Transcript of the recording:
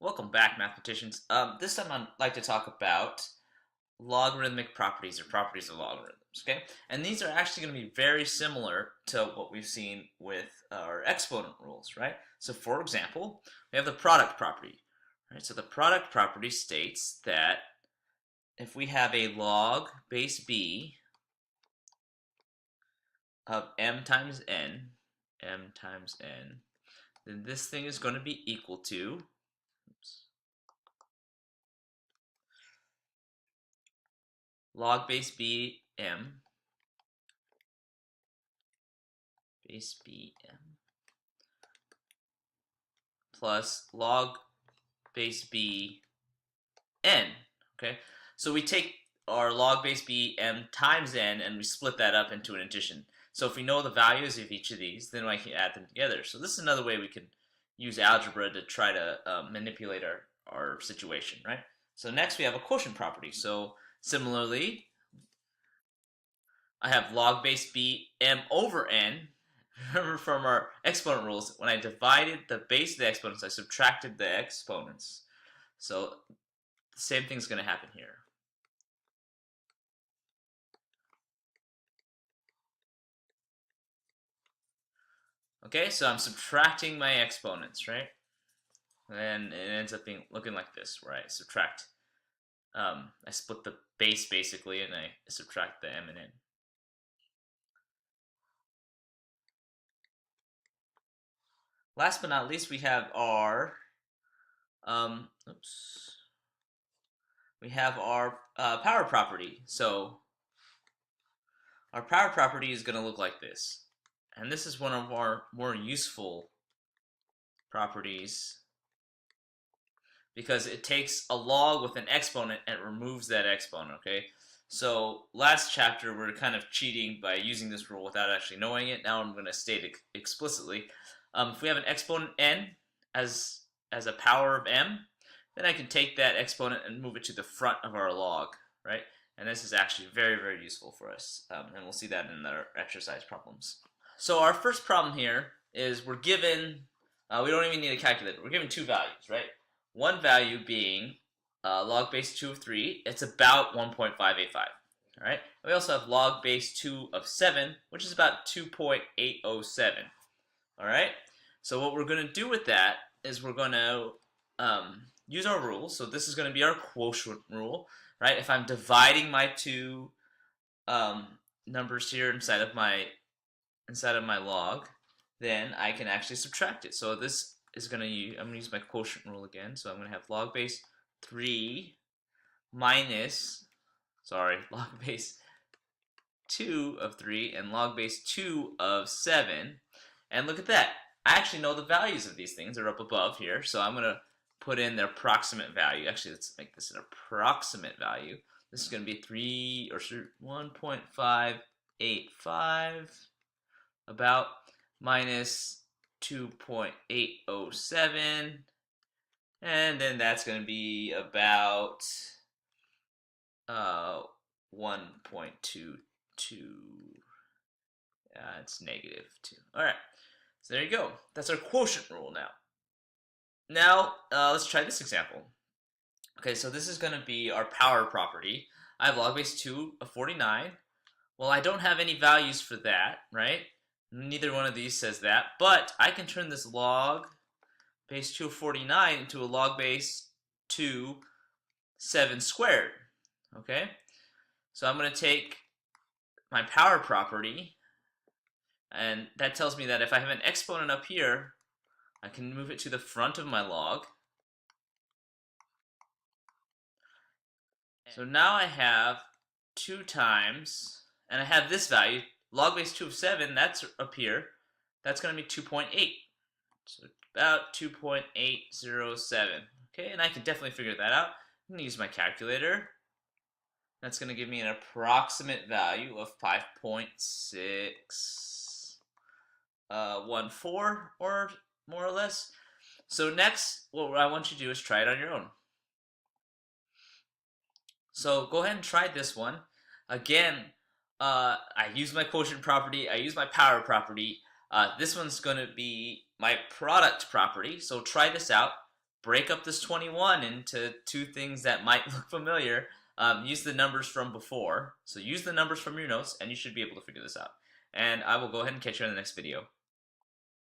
Welcome back, mathematicians. This time I'd like to talk about logarithmic properties or properties of logarithms, okay? And these are actually going to be very similar to what we've seen with our exponent rules, right? So for example, we have the product property, right? So the product property states that if we have a log base b of m times n, then this thing is going to be equal to, log base b m plus log base b n. Okay, so we take our log base b m times n and we split that up into an addition. So if we know the values of each of these, then I can add them together. So this is another way we can use algebra to try to manipulate our situation, right? So next we have a quotient property. So similarly, I have log base b m over n. Remember from our exponent rules, when I divided the base of the exponents, I subtracted the exponents. So the same thing's going to happen here. Okay, so I'm subtracting my exponents, right? And it ends up looking like this, where I subtract. I split the base basically, and I subtract the m and n. Last but not least, we have our power property. So our power property is going to look like this. And this is one of our more useful properties because it takes a log with an exponent and removes that exponent, okay? So last chapter we we're kind of cheating by using this rule without actually knowing it. Now I'm going to state it explicitly. If we have an exponent n as a power of m, then I can take that exponent and move it to the front of our log, right? And this is actually very, very useful for us. And we'll see that in our exercise problems. So our first problem here is we're given, we don't even need a calculator, we're given two values, right? One value being log base 2 of 3, it's about 1.585, all right? We also have log base 2 of 7, which is about 2.807, all right? So what we're going to do with that is we're going to use our rule. So this is going to be our quotient rule, right? If I'm dividing my two numbers here inside of my log, then I can actually subtract it. So this is going to I'm going to use my quotient rule again. So I'm going to have log base 3 minus, log base 2 of 3 and log base 2 of 7. And look at that. I actually know the values of these things. They're up above here. So I'm going to put in their approximate value. Actually, let's make this an approximate value. This is going to be 1.585 about minus 2.807, and then that's going to be about 1.22. It's negative 2. All right, so there you go. That's our quotient rule now. Now, let's try this example. Okay, so this is going to be our power property. I have log base 2 of 49. Well, I don't have any values for that, right? Neither one of these says that, but I can turn this log base 2 of 49 into a log base 2 7 squared, okay? So I'm going to take my power property, and that tells me that if I have an exponent up here, I can move it to the front of my log. So now I have 2 times, and I have this value, log base 2 of 7, that's up here. That's going to be 2.8. So about 2.807. Okay, and I can definitely figure that out. I'm going to use my calculator. That's going to give me an approximate value of 5.614 or more or less. So next, what I want you to do is try it on your own. So go ahead and try this one. Again, I use my quotient property, I use my power property. This one's going to be my product property, so try this out. break up this 21 into two things that might look familiar. Use the numbers from before. So use the numbers from your notes, and you should be able to figure this out. And I will go ahead and catch you in the next video.